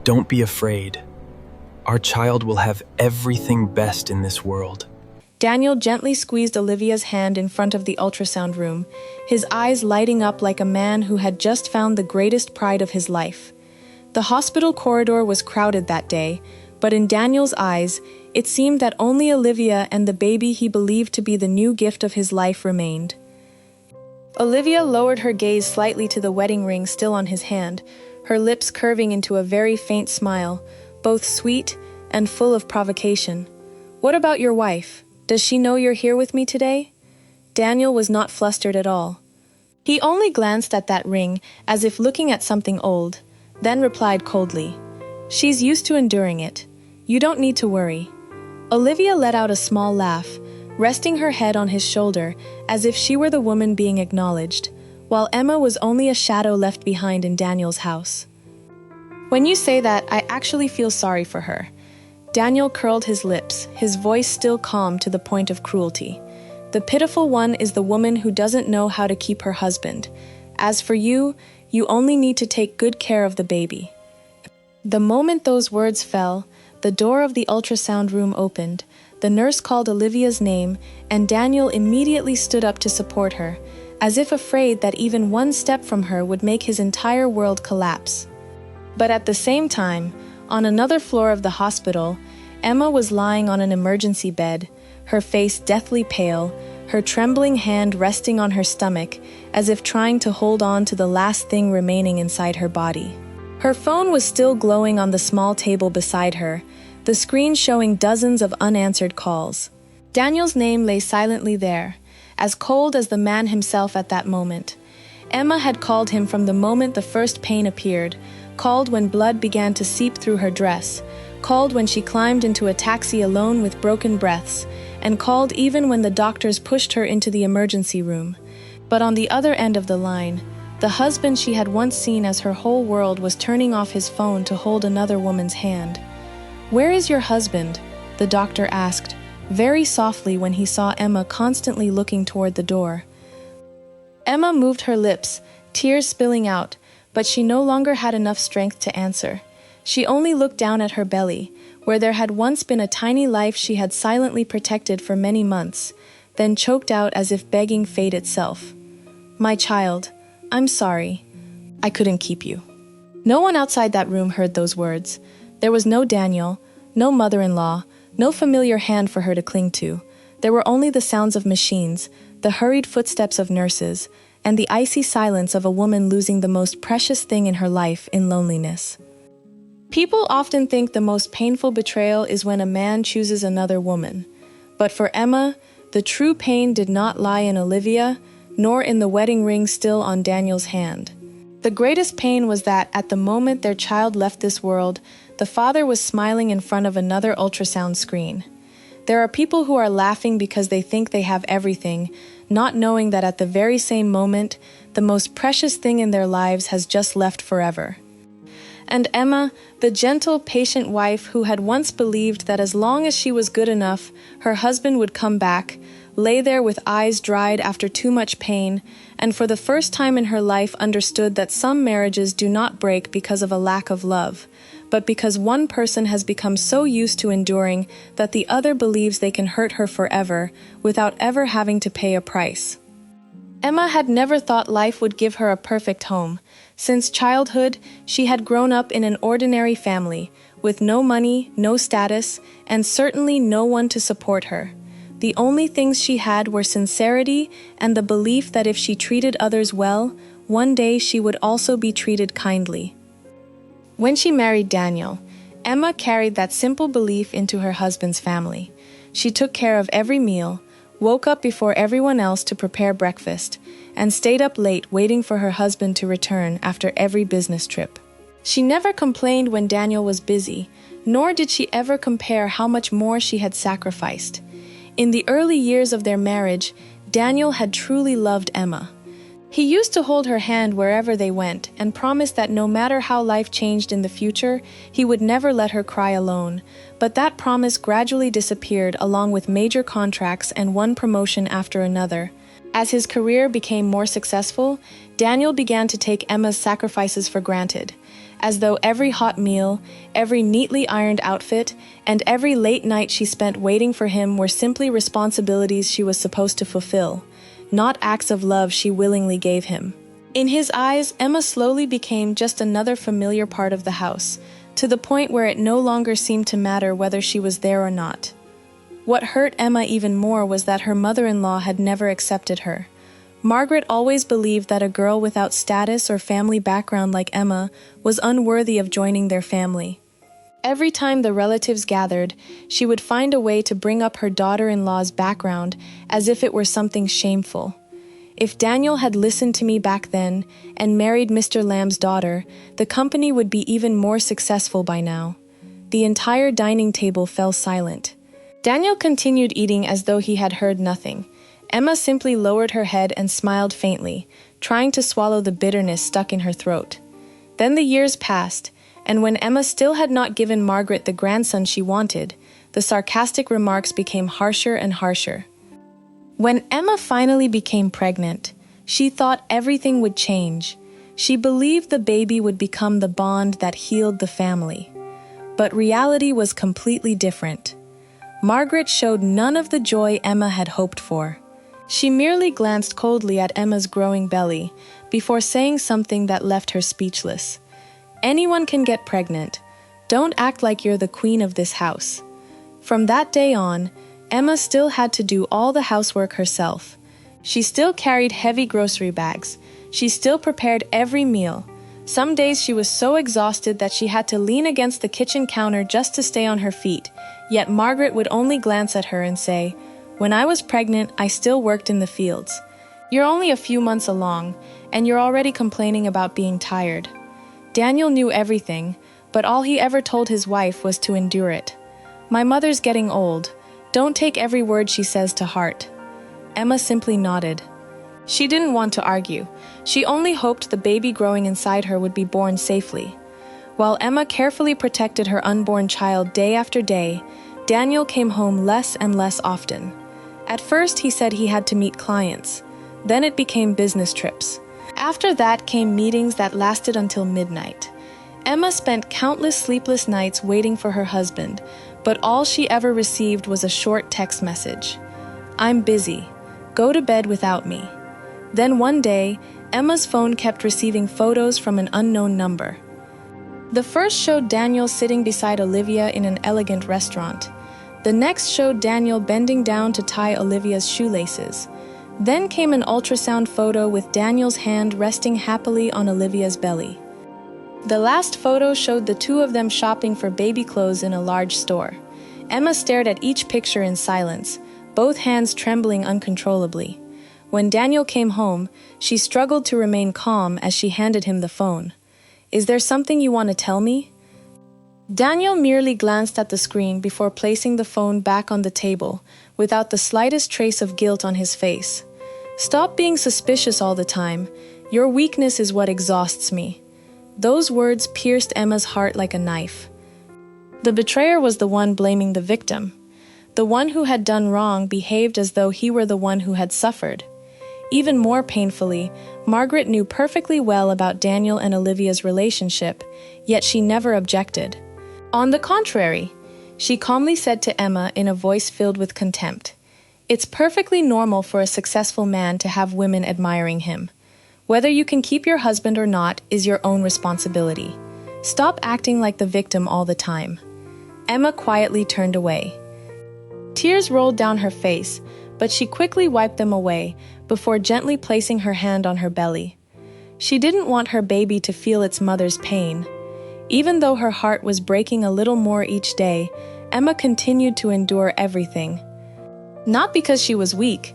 Don't be afraid. Our child will have everything best in this world. Daniel gently squeezed Olivia's hand in front of the ultrasound room, his eyes lighting up like a man who had just found the greatest pride of his life. The hospital corridor was crowded that day, but in Daniel's eyes, it seemed that only Olivia and the baby he believed to be the new gift of his life remained. Olivia lowered her gaze slightly to the wedding ring still on his hand, her lips curving into a very faint smile, both sweet and full of provocation. "What about your wife? Does she know you're here with me today?" Daniel was not flustered at all. He only glanced at that ring as if looking at something old, then replied coldly, "She's used to enduring it. You don't need to worry." Olivia let out a small laugh, resting her head on his shoulder as if she were the woman being acknowledged, while Emma was only a shadow left behind in Daniel's house. "When you say that, I actually feel sorry for her." Daniel curled his lips, his voice still calm to the point of cruelty. "The pitiful one is the woman who doesn't know how to keep her husband. As for you, you only need to take good care of the baby." The moment those words fell, the door of the ultrasound room opened, the nurse called Olivia's name, and Daniel immediately stood up to support her, as if afraid that even one step from her would make his entire world collapse. But at the same time, on another floor of the hospital, Emma was lying on an emergency bed, her face deathly pale, her trembling hand resting on her stomach, as if trying to hold on to the last thing remaining inside her body. Her phone was still glowing on the small table beside her, the screen showing dozens of unanswered calls. Daniel's name lay silently there, as cold as the man himself at that moment. Emma had called him from the moment the first pain appeared, called when blood began to seep through her dress, called when she climbed into a taxi alone with broken breaths, and called even when the doctors pushed her into the emergency room. But on the other end of the line, the husband she had once seen as her whole world was turning off his phone to hold another woman's hand. "Where is your husband?" the doctor asked, very softly when he saw Emma constantly looking toward the door. Emma moved her lips, tears spilling out, but she no longer had enough strength to answer. She only looked down at her belly, where there had once been a tiny life she had silently protected for many months, then choked out as if begging fate itself. "My child, I'm sorry. I couldn't keep you." No one outside that room heard those words. There was no Daniel, no mother-in-law, no familiar hand for her to cling to. There were only the sounds of machines, the hurried footsteps of nurses, and the icy silence of a woman losing the most precious thing in her life in loneliness. People often think the most painful betrayal is when a man chooses another woman. But for Emma, the true pain did not lie in Olivia, nor in the wedding ring still on Daniel's hand. The greatest pain was that, at the moment their child left this world, the father was smiling in front of another ultrasound screen. There are people who are laughing because they think they have everything, not knowing that at the very same moment, the most precious thing in their lives has just left forever. And Emma, the gentle, patient wife who had once believed that as long as she was good enough, her husband would come back, lay there with eyes dried after too much pain, and for the first time in her life understood that some marriages do not break because of a lack of love, but because one person has become so used to enduring that the other believes they can hurt her forever without ever having to pay a price. Emma had never thought life would give her a perfect home. Since childhood, she had grown up in an ordinary family, with no money, no status, and certainly no one to support her. The only things she had were sincerity and the belief that if she treated others well, one day she would also be treated kindly. When she married Daniel, Emma carried that simple belief into her husband's family. She took care of every meal, woke up before everyone else to prepare breakfast, and stayed up late waiting for her husband to return after every business trip. She never complained when Daniel was busy, nor did she ever compare how much more she had sacrificed. In the early years of their marriage, Daniel had truly loved Emma. He used to hold her hand wherever they went and promised that no matter how life changed in the future, he would never let her cry alone. But that promise gradually disappeared along with major contracts and one promotion after another. As his career became more successful, Daniel began to take Emma's sacrifices for granted. as though every hot meal, every neatly ironed outfit, and every late night she spent waiting for him were simply responsibilities she was supposed to fulfill, not acts of love she willingly gave him. In his eyes, Emma slowly became just another familiar part of the house, to the point where it no longer seemed to matter whether she was there or not. What hurt Emma even more was that her mother-in-law had never accepted her. Margaret always believed that a girl without status or family background like Emma was unworthy of joining their family. Every time the relatives gathered, she would find a way to bring up her daughter-in-law's background as if it were something shameful. If Daniel had listened to me back then and married Mr. Lamb's daughter, the company would be even more successful by now. The entire dining table fell silent. Daniel continued eating as though he had heard nothing. Emma simply lowered her head and smiled faintly, trying to swallow the bitterness stuck in her throat. Then the years passed, and when Emma still had not given Margaret the grandson she wanted, the sarcastic remarks became harsher and harsher. When Emma finally became pregnant, she thought everything would change. She believed the baby would become the bond that healed the family. But reality was completely different. Margaret showed none of the joy Emma had hoped for. She merely glanced coldly at Emma's growing belly before saying something that left her speechless. "Anyone can get pregnant. Don't act like you're the queen of this house." From that day on, Emma still had to do all the housework herself. She still carried heavy grocery bags. She still prepared every meal. Some days she was so exhausted that she had to lean against the kitchen counter just to stay on her feet, yet Margaret would only glance at her and say, "When I was pregnant, I still worked in the fields. You're only a few months along, and you're already complaining about being tired." Daniel knew everything, but all he ever told his wife was to endure it. "My mother's getting old. Don't take every word she says to heart." Emma simply nodded. She didn't want to argue. She only hoped the baby growing inside her would be born safely. While Emma carefully protected her unborn child day after day, Daniel came home less and less often. At first, he said he had to meet clients. Then it became business trips. After that came meetings that lasted until midnight. Emma spent countless sleepless nights waiting for her husband, but all she ever received was a short text message. "I'm busy. Go to bed without me." Then one day, Emma's phone kept receiving photos from an unknown number. The first showed Daniel sitting beside Olivia in an elegant restaurant. The next showed Daniel bending down to tie Olivia's shoelaces. Then came an ultrasound photo with Daniel's hand resting happily on Olivia's belly. The last photo showed the two of them shopping for baby clothes in a large store. Emma stared at each picture in silence, both hands trembling uncontrollably. When Daniel came home, she struggled to remain calm as she handed him the phone. "Is there something you want to tell me?" Daniel merely glanced at the screen before placing the phone back on the table, without the slightest trace of guilt on his face. "Stop being suspicious all the time. Your weakness is what exhausts me." Those words pierced Emma's heart like a knife. The betrayer was the one blaming the victim. The one who had done wrong behaved as though he were the one who had suffered. Even more painfully, Margaret knew perfectly well about Daniel and Olivia's relationship, yet she never objected. On the contrary, she calmly said to Emma in a voice filled with contempt, "It's perfectly normal for a successful man to have women admiring him. Whether you can keep your husband or not is your own responsibility. Stop acting like the victim all the time." Emma quietly turned away. Tears rolled down her face, but she quickly wiped them away before gently placing her hand on her belly. She didn't want her baby to feel its mother's pain. Even though her heart was breaking a little more each day, Emma continued to endure everything. Not because she was weak,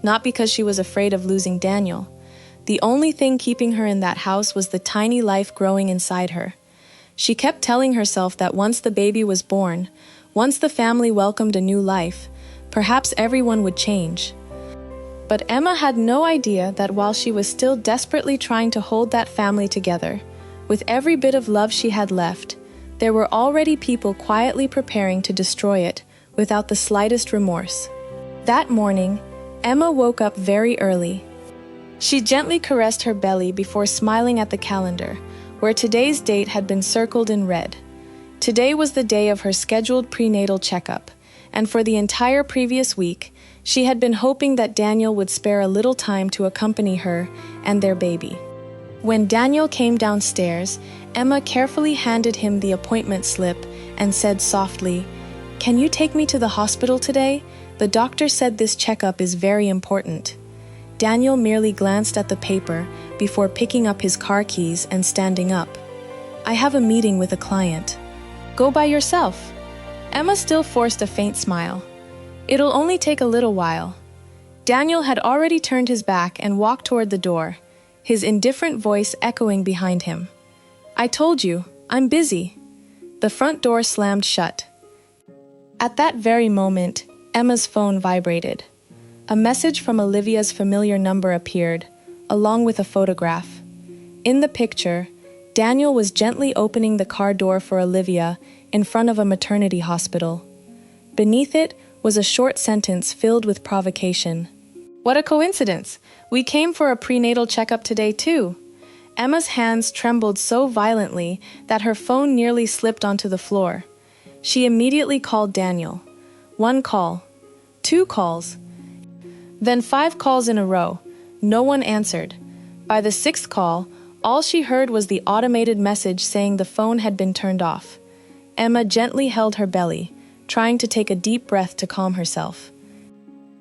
not because she was afraid of losing Daniel. The only thing keeping her in that house was the tiny life growing inside her. She kept telling herself that once the baby was born, once the family welcomed a new life, perhaps everyone would change. But Emma had no idea that while she was still desperately trying to hold that family together, with every bit of love she had left, there were already people quietly preparing to destroy it without the slightest remorse. That morning, Emma woke up very early. She gently caressed her belly before smiling at the calendar, where today's date had been circled in red. Today was the day of her scheduled prenatal checkup, and for the entire previous week, she had been hoping that Daniel would spare a little time to accompany her and their baby. When Daniel came downstairs, Emma carefully handed him the appointment slip and said softly, "Can you take me to the hospital today? The doctor said this checkup is very important." Daniel merely glanced at the paper before picking up his car keys and standing up. "I have a meeting with a client." "Go by yourself." Emma still forced a faint smile. "It'll only take a little while." Daniel had already turned his back and walked toward the door, his indifferent voice echoing behind him. "I told you, I'm busy." The front door slammed shut. At that very moment, Emma's phone vibrated. A message from Olivia's familiar number appeared, along with a photograph. In the picture, Daniel was gently opening the car door for Olivia in front of a maternity hospital. Beneath it was a short sentence filled with provocation. "What a coincidence! We came for a prenatal checkup today too." Emma's hands trembled so violently that her phone nearly slipped onto the floor. She immediately called Daniel. 1 call, 2 calls, then 5 calls in a row. No one answered. By the 6th call, all she heard was the automated message saying the phone had been turned off. Emma gently held her belly, trying to take a deep breath to calm herself.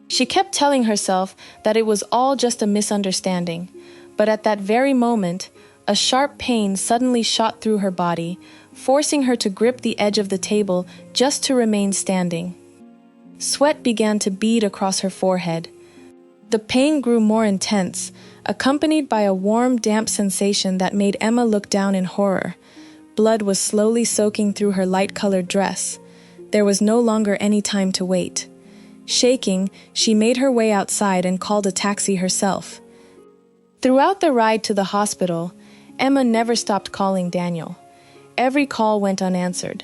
She kept telling herself that it was all just a misunderstanding, but at that very moment, a sharp pain suddenly shot through her body, forcing her to grip the edge of the table just to remain standing. Sweat began to bead across her forehead. The pain grew more intense, accompanied by a warm, damp sensation that made Emma look down in horror. Blood was slowly soaking through her light-colored dress. There was no longer any time to wait. Shaking, she made her way outside and called a taxi herself. Throughout the ride to the hospital, Emma never stopped calling Daniel. Every call went unanswered.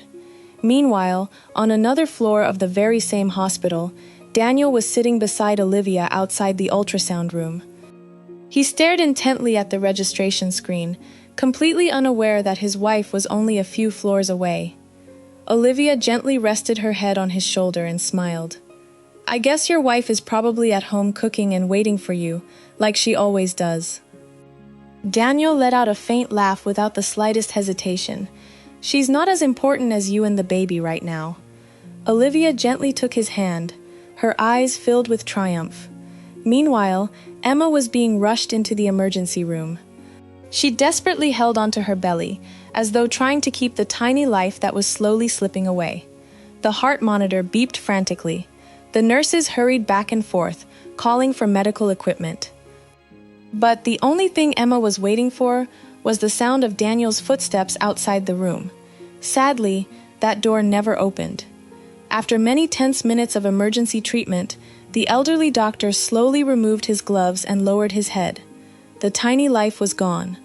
Meanwhile, on another floor of the very same hospital, Daniel was sitting beside Olivia outside the ultrasound room. He stared intently at the registration screen, completely unaware that his wife was only a few floors away. Olivia gently rested her head on his shoulder and smiled. "I guess your wife is probably at home cooking and waiting for you, like she always does." Daniel let out a faint laugh without the slightest hesitation. "She's not as important as you and the baby right now." Olivia gently took his hand, her eyes filled with triumph. Meanwhile, Emma was being rushed into the emergency room. She desperately held onto her belly, as though trying to keep the tiny life that was slowly slipping away. The heart monitor beeped frantically. The nurses hurried back and forth, calling for medical equipment. But the only thing Emma was waiting for was the sound of Daniel's footsteps outside the room. Sadly, that door never opened. After many tense minutes of emergency treatment, the elderly doctor slowly removed his gloves and lowered his head. The tiny life was gone.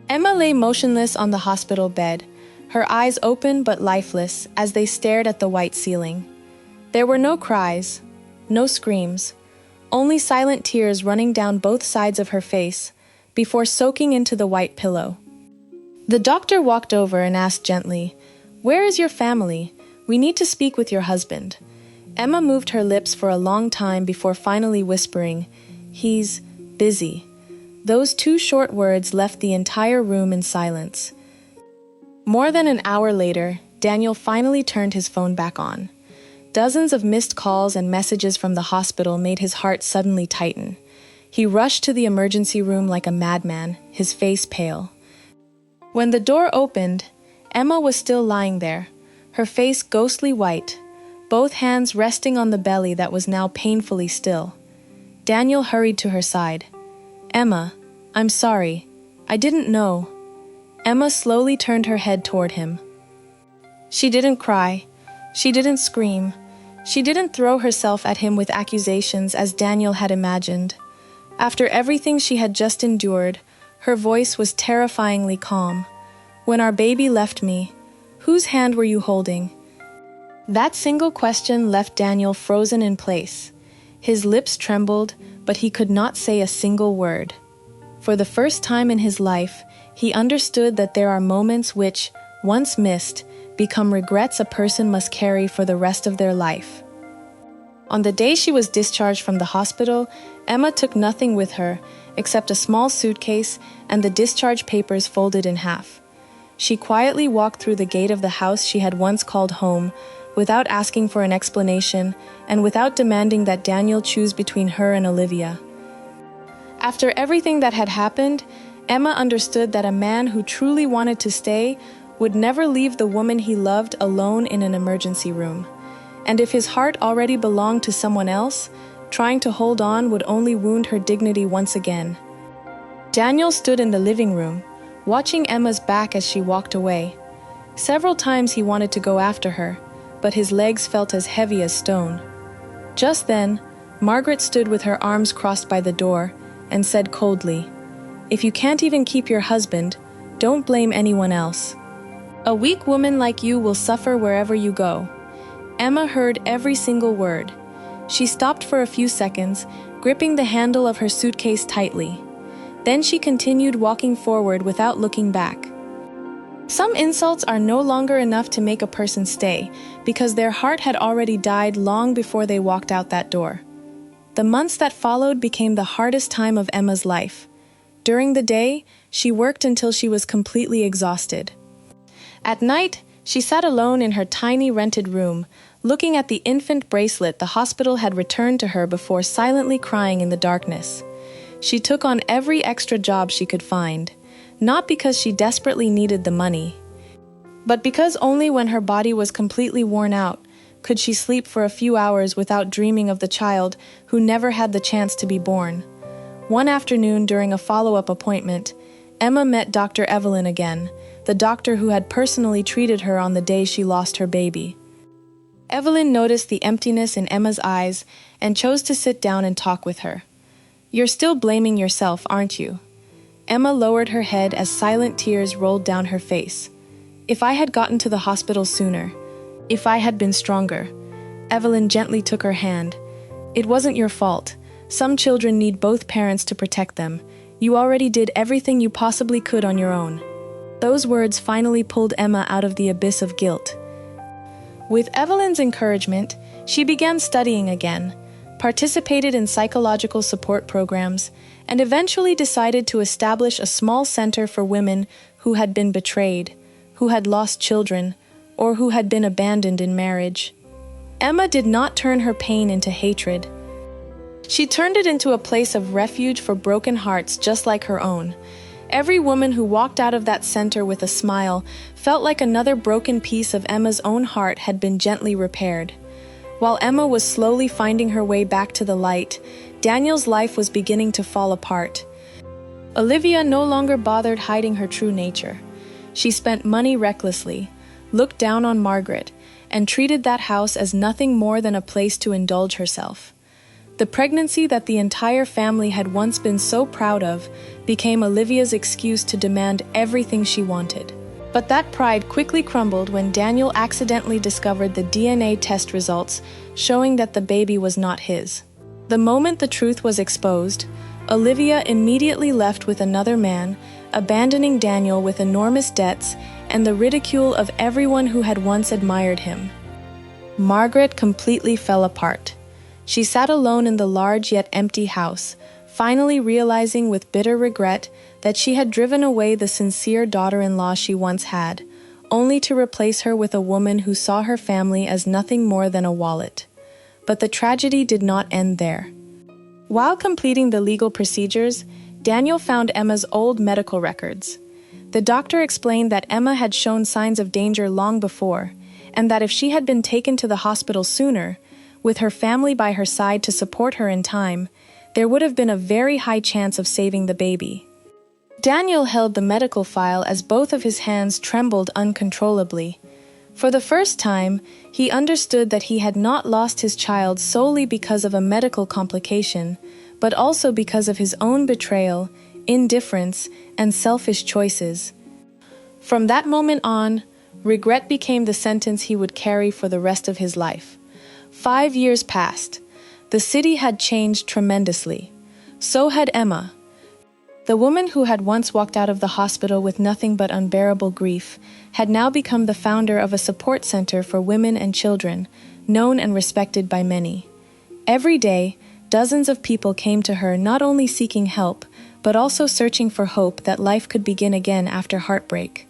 Emma lay motionless on the hospital bed, her eyes open but lifeless as they stared at the white ceiling. There were no cries, no screams, only silent tears running down both sides of her face before soaking into the white pillow. The doctor walked over and asked gently, "Where is your family? We need to speak with your husband." Emma moved her lips for a long time before finally whispering, "He's busy." Those 2 short words left the entire room in silence. More than an hour later, Daniel finally turned his phone back on. Dozens of missed calls and messages from the hospital made his heart suddenly tighten. He rushed to the emergency room like a madman, his face pale. When the door opened, Emma was still lying there, her face ghostly white, both hands resting on the belly that was now painfully still. Daniel hurried to her side. "Emma, I'm sorry. I didn't know." Emma slowly turned her head toward him. She didn't cry. She didn't scream. She didn't throw herself at him with accusations as Daniel had imagined. After everything she had just endured, her voice was terrifyingly calm. "When our baby left me, whose hand were you holding?" That single question left Daniel frozen in place. His lips trembled, but he could not say a single word. For the first time in his life, he understood that there are moments which, once missed, become regrets a person must carry for the rest of their life. On the day she was discharged from the hospital, Emma took nothing with her except a small suitcase and the discharge papers folded in half. She quietly walked through the gate of the house she had once called home, without asking for an explanation and without demanding that Daniel choose between her and Olivia. After everything that had happened, Emma understood that a man who truly wanted to stay would never leave the woman he loved alone in an emergency room. And if his heart already belonged to someone else, trying to hold on would only wound her dignity once again. Daniel stood in the living room, watching Emma's back as she walked away. Several times he wanted to go after her, but his legs felt as heavy as stone. Just then, Margaret stood with her arms crossed by the door and said coldly, "If you can't even keep your husband, don't blame anyone else. A weak woman like you will suffer wherever you go." Emma heard every single word. She stopped for a few seconds, gripping the handle of her suitcase tightly. Then she continued walking forward without looking back. Some insults are no longer enough to make a person stay, because their heart had already died long before they walked out that door. The months that followed became the hardest time of Emma's life. During the day, she worked until she was completely exhausted. At night, she sat alone in her tiny rented room, looking at the infant bracelet the hospital had returned to her before silently crying in the darkness. She took on every extra job she could find, not because she desperately needed the money, but because only when her body was completely worn out could she sleep for a few hours without dreaming of the child who never had the chance to be born. One afternoon during a follow-up appointment, Emma met Dr. Evelyn again, the doctor who had personally treated her on the day she lost her baby. Evelyn noticed the emptiness in Emma's eyes and chose to sit down and talk with her. "You're still blaming yourself, aren't you?" Emma lowered her head as silent tears rolled down her face. "If I had gotten to the hospital sooner, if I had been stronger." Evelyn gently took her hand. "It wasn't your fault. Some children need both parents to protect them. You already did everything you possibly could on your own." Those words finally pulled Emma out of the abyss of guilt. With Evelyn's encouragement, she began studying again, participated in psychological support programs, and eventually decided to establish a small center for women who had been betrayed, who had lost children, or who had been abandoned in marriage. Emma did not turn her pain into hatred. She turned it into a place of refuge for broken hearts just like her own. Every woman who walked out of that center with a smile felt like another broken piece of Emma's own heart had been gently repaired. While Emma was slowly finding her way back to the light, Daniel's life was beginning to fall apart. Olivia no longer bothered hiding her true nature. She spent money recklessly, looked down on Margaret, and treated that house as nothing more than a place to indulge herself. The pregnancy that the entire family had once been so proud of became Olivia's excuse to demand everything she wanted. But that pride quickly crumbled when Daniel accidentally discovered the DNA test results showing that the baby was not his. The moment the truth was exposed, Olivia immediately left with another man, abandoning Daniel with enormous debts and the ridicule of everyone who had once admired him. Margaret completely fell apart. She sat alone in the large yet empty house, finally realizing with bitter regret that she had driven away the sincere daughter-in-law she once had, only to replace her with a woman who saw her family as nothing more than a wallet. But the tragedy did not end there. While completing the legal procedures, Daniel found Emma's old medical records. The doctor explained that Emma had shown signs of danger long before, and that if she had been taken to the hospital sooner, with her family by her side to support her in time, there would have been a very high chance of saving the baby. Daniel held the medical file as both of his hands trembled uncontrollably. For the first time, he understood that he had not lost his child solely because of a medical complication, but also because of his own betrayal, indifference, and selfish choices. From that moment on, regret became the sentence he would carry for the rest of his life. 5 years passed. The city had changed tremendously. So had Emma. The woman who had once walked out of the hospital with nothing but unbearable grief had now become the founder of a support center for women and children, known and respected by many. Every day, dozens of people came to her not only seeking help, but also searching for hope that life could begin again after heartbreak.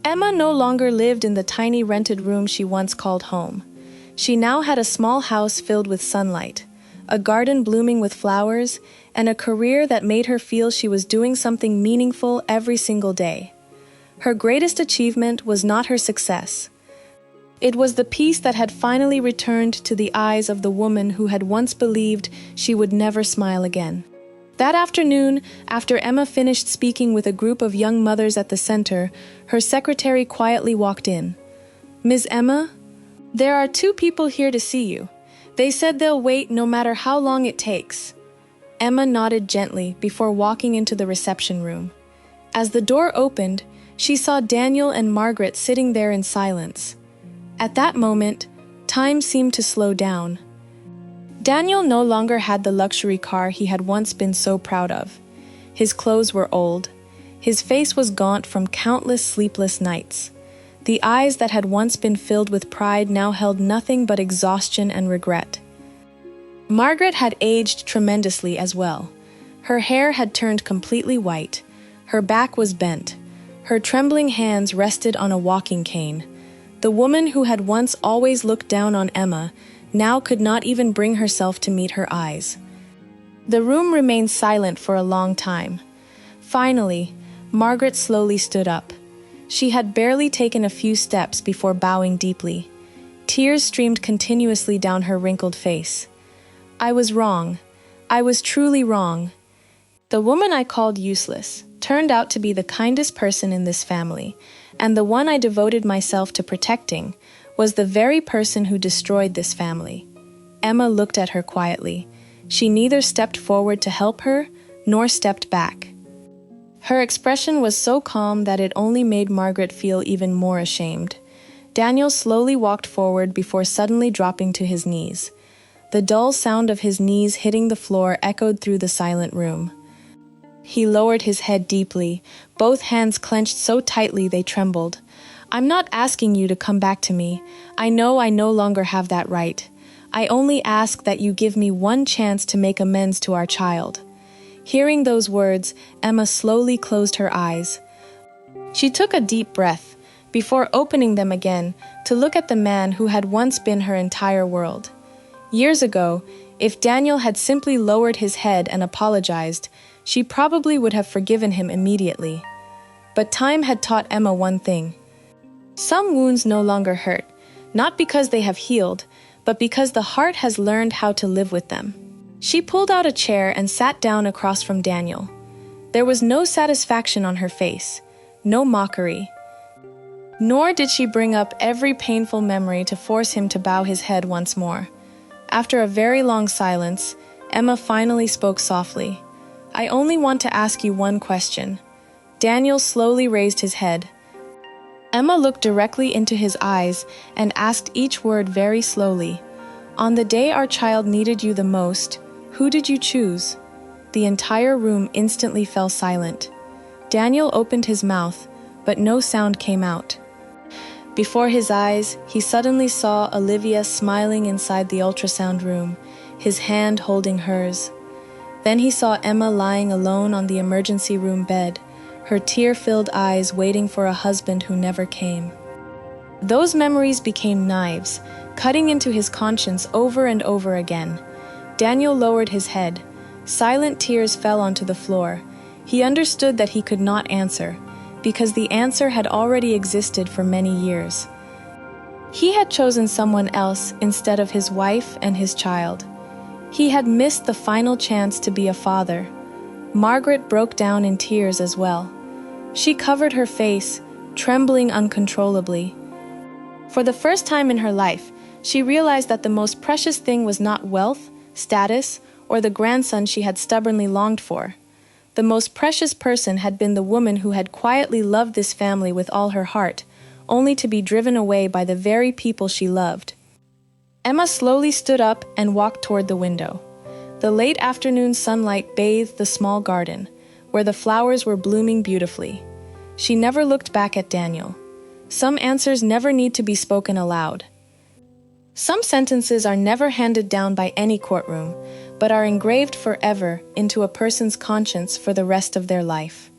Emma no longer lived in the tiny rented room she once called home. She now had a small house filled with sunlight, a garden blooming with flowers, and a career that made her feel she was doing something meaningful every single day. Her greatest achievement was not her success. It was the peace that had finally returned to the eyes of the woman who had once believed she would never smile again. That afternoon, after Emma finished speaking with a group of young mothers at the center, her secretary quietly walked in. "Ms. Emma, there are 2 people here to see you. They said they'll wait no matter how long it takes." Emma nodded gently before walking into the reception room. As the door opened, she saw Daniel and Margaret sitting there in silence. At that moment, time seemed to slow down. Daniel no longer had the luxury car he had once been so proud of. His clothes were old. His face was gaunt from countless sleepless nights. The eyes that had once been filled with pride now held nothing but exhaustion and regret. Margaret had aged tremendously as well. Her hair had turned completely white. Her back was bent. Her trembling hands rested on a walking cane. The woman who had once always looked down on Emma now could not even bring herself to meet her eyes. The room remained silent for a long time. Finally, Margaret slowly stood up. She had barely taken a few steps before bowing deeply. Tears streamed continuously down her wrinkled face. "I was wrong. I was truly wrong. The woman I called useless turned out to be the kindest person in this family, and the one I devoted myself to protecting was the very person who destroyed this family." Emma looked at her quietly. She neither stepped forward to help her, nor stepped back. Her expression was so calm that it only made Margaret feel even more ashamed. Daniel slowly walked forward before suddenly dropping to his knees. The dull sound of his knees hitting the floor echoed through the silent room. He lowered his head deeply, both hands clenched so tightly they trembled. "I'm not asking you to come back to me. I know I no longer have that right. I only ask that you give me one chance to make amends to our child." Hearing those words, Emma slowly closed her eyes. She took a deep breath before opening them again to look at the man who had once been her entire world. Years ago, if Daniel had simply lowered his head and apologized, she probably would have forgiven him immediately. But time had taught Emma one thing. Some wounds no longer hurt, not because they have healed, but because the heart has learned how to live with them. She pulled out a chair and sat down across from Daniel. There was no satisfaction on her face, no mockery. Nor did she bring up every painful memory to force him to bow his head once more. After a very long silence, Emma finally spoke softly. "I only want to ask you one question." Daniel slowly raised his head. Emma looked directly into his eyes and asked each word very slowly. "On the day our child needed you the most, who did you choose?" The entire room instantly fell silent. Daniel opened his mouth, but no sound came out. Before his eyes, he suddenly saw Olivia smiling inside the ultrasound room, his hand holding hers. Then he saw Emma lying alone on the emergency room bed, her tear-filled eyes waiting for a husband who never came. Those memories became knives, cutting into his conscience over and over again. Daniel lowered his head. Silent tears fell onto the floor. He understood that he could not answer, because the answer had already existed for many years. He had chosen someone else instead of his wife and his child. He had missed the final chance to be a father. Margaret broke down in tears as well. She covered her face, trembling uncontrollably. For the first time in her life, she realized that the most precious thing was not wealth, status, or the grandson she had stubbornly longed for. The most precious person had been the woman who had quietly loved this family with all her heart, only to be driven away by the very people she loved. Emma slowly stood up and walked toward the window. The late afternoon sunlight bathed the small garden, where the flowers were blooming beautifully. She never looked back at Daniel. Some answers never need to be spoken aloud. Some sentences are never handed down by any courtroom, but are engraved forever into a person's conscience for the rest of their life.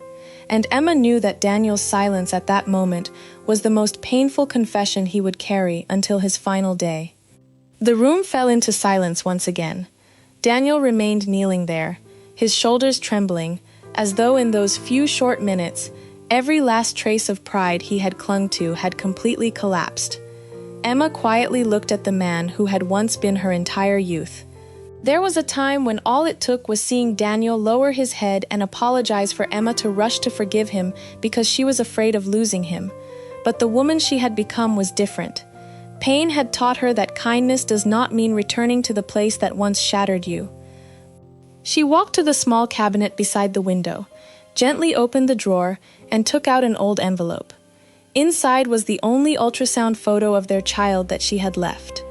And Emma knew that Daniel's silence at that moment was the most painful confession he would carry until his final day. The room fell into silence once again. Daniel remained kneeling there, his shoulders trembling, as though in those few short minutes, every last trace of pride he had clung to had completely collapsed. Emma quietly looked at the man who had once been her entire youth. There was a time when all it took was seeing Daniel lower his head and apologize for Emma to rush to forgive him because she was afraid of losing him. But the woman she had become was different. Pain had taught her that kindness does not mean returning to the place that once shattered you. She walked to the small cabinet beside the window, gently opened the drawer, and took out an old envelope. Inside was the only ultrasound photo of their child that she had left.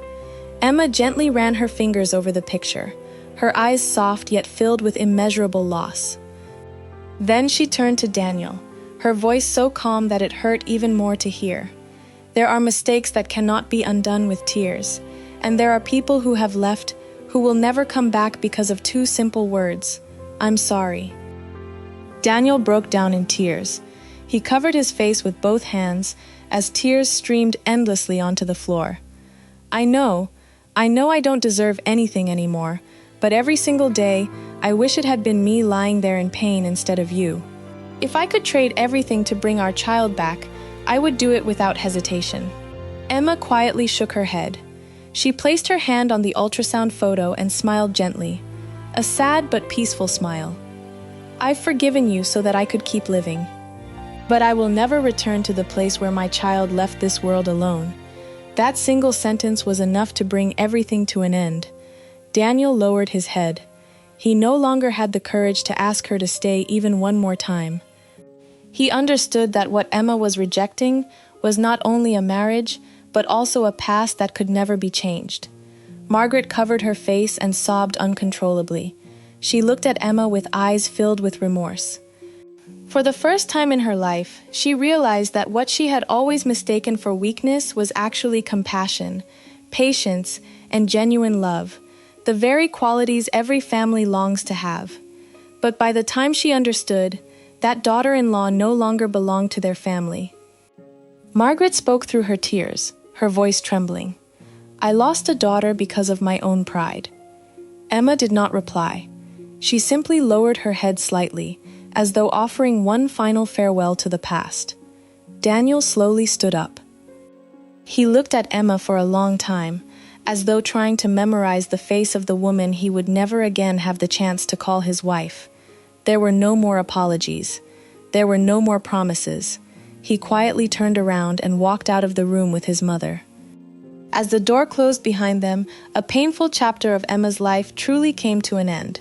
Emma gently ran her fingers over the picture, her eyes soft yet filled with immeasurable loss. Then she turned to Daniel, her voice so calm that it hurt even more to hear. There are mistakes that cannot be undone with tears, and there are people who have left who will never come back because of two simple words: "I'm sorry." Daniel broke down in tears. He covered his face with both hands as tears streamed endlessly onto the floor. I know I don't deserve anything anymore, but every single day, I wish it had been me lying there in pain instead of you. If I could trade everything to bring our child back, I would do it without hesitation." Emma quietly shook her head. She placed her hand on the ultrasound photo and smiled gently, a sad but peaceful smile. "I've forgiven you so that I could keep living. But I will never return to the place where my child left this world alone." That single sentence was enough to bring everything to an end. Daniel lowered his head. He no longer had the courage to ask her to stay even one more time. He understood that what Emma was rejecting was not only a marriage, but also a past that could never be changed. Margaret covered her face and sobbed uncontrollably. She looked at Emma with eyes filled with remorse. For the first time in her life, she realized that what she had always mistaken for weakness was actually compassion, patience, and genuine love, the very qualities every family longs to have. But by the time she understood, that daughter-in-law no longer belonged to their family. Margaret spoke through her tears, her voice trembling. "I lost a daughter because of my own pride." Emma did not reply. She simply lowered her head slightly, as though offering one final farewell to the past. Daniel slowly stood up. He looked at Emma for a long time, as though trying to memorize the face of the woman he would never again have the chance to call his wife. There were no more apologies. There were no more promises. He quietly turned around and walked out of the room with his mother. As the door closed behind them, a painful chapter of Emma's life truly came to an end.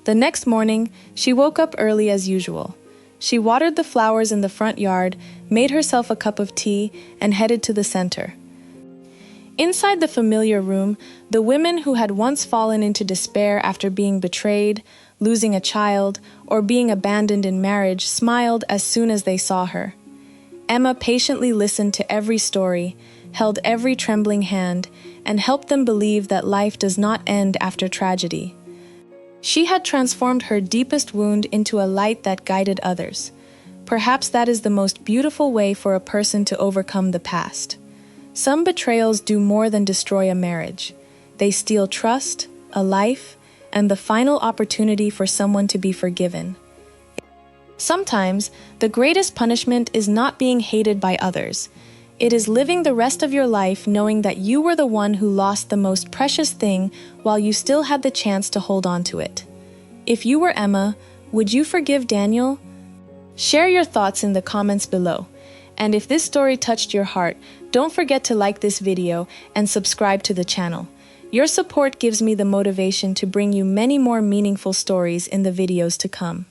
The next morning, she woke up early as usual. She watered the flowers in the front yard, made herself a cup of tea, and headed to the center. Inside the familiar room, the women who had once fallen into despair after being betrayed, losing a child, or being abandoned in marriage smiled as soon as they saw her. Emma patiently listened to every story, held every trembling hand, and helped them believe that life does not end after tragedy. She had transformed her deepest wound into a light that guided others. Perhaps that is the most beautiful way for a person to overcome the past. Some betrayals do more than destroy a marriage. They steal trust, a life, and the final opportunity for someone to be forgiven. Sometimes, the greatest punishment is not being hated by others. It is living the rest of your life knowing that you were the one who lost the most precious thing while you still had the chance to hold on to it. If you were Emma, would you forgive Daniel? Share your thoughts in the comments below. And if this story touched your heart, don't forget to like this video and subscribe to the channel. Your support gives me the motivation to bring you many more meaningful stories in the videos to come.